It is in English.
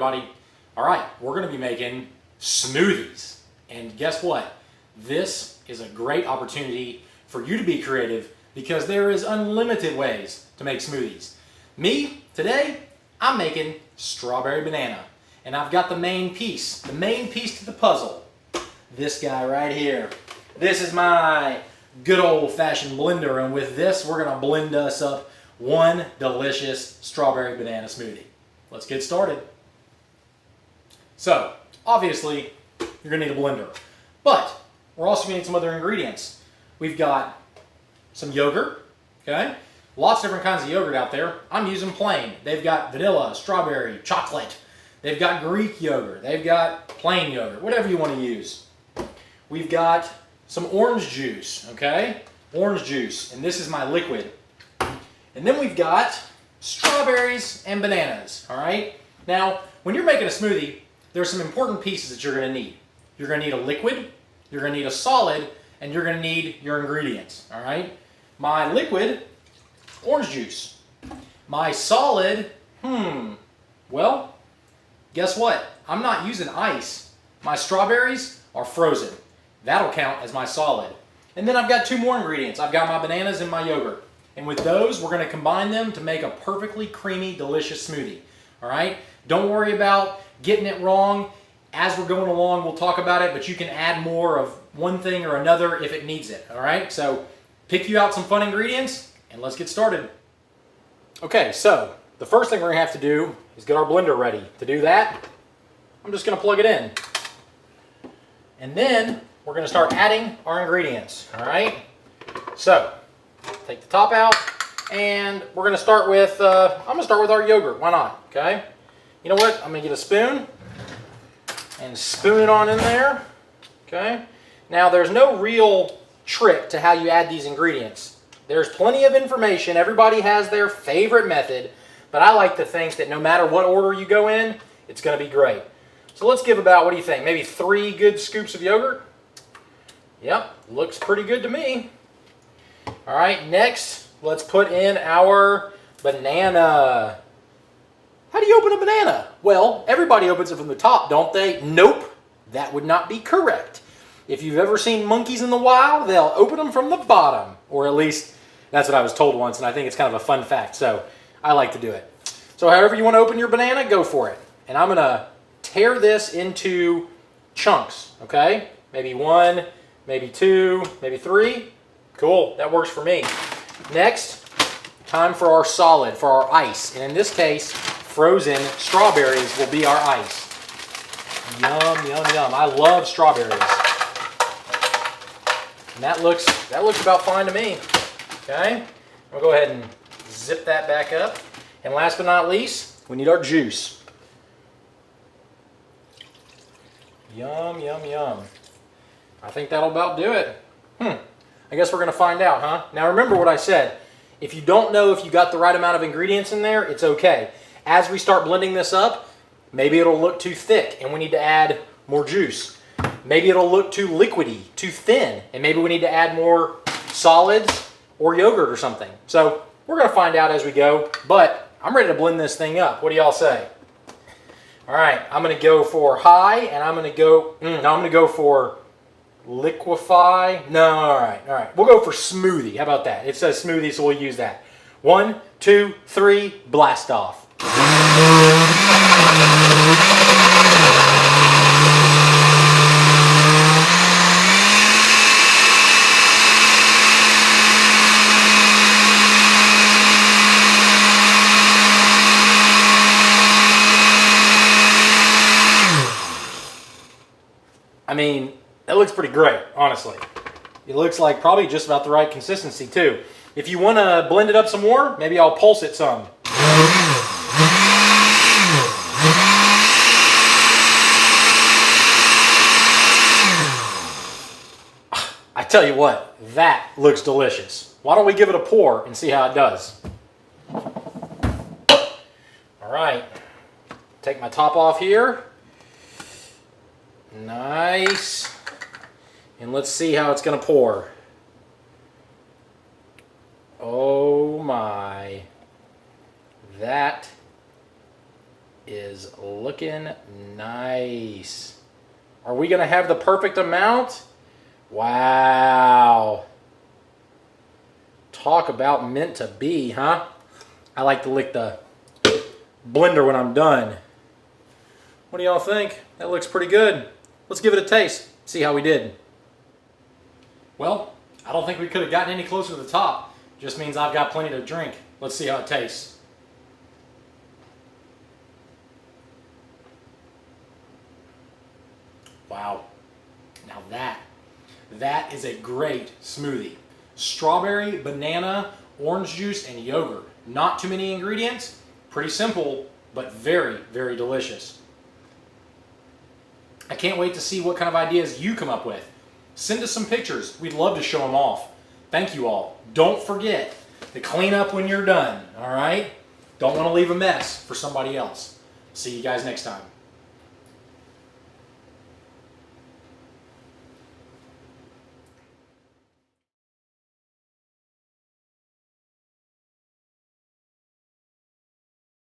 everybody. All right, we're going to be making smoothies. And guess what? This is a great opportunity for you to be creative because there is unlimited ways to make smoothies. Me, today, I'm making strawberry banana. And I've got the main piece to the puzzle. This guy right here. This is my good old-fashioned blender, and with this, we're going to blend us up one delicious strawberry banana smoothie. Let's get started. So, obviously, you're going to need a blender, but we're also going to need some other ingredients. We've got some yogurt, okay? Lots of different kinds of yogurt out there. I'm using plain. They've got vanilla, strawberry, chocolate. They've got Greek yogurt. They've got plain yogurt, whatever you want to use. We've got some orange juice, okay? Orange juice, and this is my liquid. And then we've got strawberries and bananas, all right? Now, when you're making a smoothie, there's some important pieces that you're going to need. You're going to need a liquid, you're going to need a solid, and you're going to need your ingredients, all right? My liquid, orange juice. My solid, well, guess what? I'm not using ice. My strawberries are frozen. That'll count as my solid. And then I've got two more ingredients. I've got my bananas and my yogurt. And with those, we're going to combine them to make a perfectly creamy, delicious smoothie. All right? Don't worry about getting it wrong. As we're going along, we'll talk about it, but you can add more of one thing or another if it needs it. All right? So pick you out some fun ingredients, and let's get started. Okay, so the first thing we're going to have to do is get our blender ready. To do that, I'm just going to plug it in. And then we're going to start adding our ingredients. All right? So take the top out, and we're going to start with, I'm going to start with our yogurt. Why not? Okay? You know what? I'm going to get a spoon and spoon it on in there. Okay? Now, there's no real trick to how you add these ingredients. There's plenty of information. Everybody has their favorite method, but I like to think that no matter what order you go in, it's going to be great. So let's give about, what do you think, maybe 3 good scoops of yogurt? Yep, looks pretty good to me. All right, next, let's put in our banana. How do you open a banana? Well, everybody opens it from the top, don't they? Nope, that would not be correct. If you've ever seen monkeys in the wild, they'll open them from the bottom, or at least that's what I was told once, and I think it's kind of a fun fact, so I like to do it. So however you want to open your banana, go for it. And I'm going to tear this into chunks, okay? Maybe 1, maybe 2, maybe 3. Cool, that works for me. Next, time for our solid, for our ice. And in this case, frozen strawberries will be our ice. Yum, yum, yum. I love strawberries. And that looks about fine to me. Okay? We'll go ahead and zip that back up. And last but not least, we need our juice. Yum, yum, yum. I think that'll about do it. I guess we're going to find out, huh? Now remember what I said. If you don't know if you got the right amount of ingredients in there, it's okay. As we start blending this up, maybe it'll look too thick and we need to add more juice. Maybe it'll look too liquidy, too thin, and maybe we need to add more solids or yogurt or something. So we're going to find out as we go, but I'm ready to blend this thing up. What do y'all say? All right, I'm going to go for high, and I'm going to go for liquefy. No, all right. We'll go for smoothie. How about that? It says smoothie, so we'll use that. 1, 2, 3, blast off. I mean, that looks pretty great, honestly. It looks like probably just about the right consistency, too. If you want to blend it up some more, maybe I'll pulse it some. I tell you what, that looks delicious. Why don't we give it a pour and see how it does? All right. Take my top off here. Nice. And let's see how it's going to pour. Oh my. That is looking Looking nice. Are we going to have the perfect amount? Wow. Talk about meant to be, huh? I like to lick the blender when I'm done. What do y'all think? That looks pretty good. Let's give it a taste. See how we did. Well, I don't think we could have gotten any closer to the top. Just means I've got plenty to drink. Let's see how it tastes. Wow. Now that is a great smoothie. Strawberry, banana, orange juice, and yogurt. Not too many ingredients. Pretty simple, but very, very delicious. I can't wait to see what kind of ideas you come up with. Send us some pictures. We'd love to show them off. Thank you all. Don't forget to clean up when you're done, all right? Don't want to leave a mess for somebody else. See you guys next time.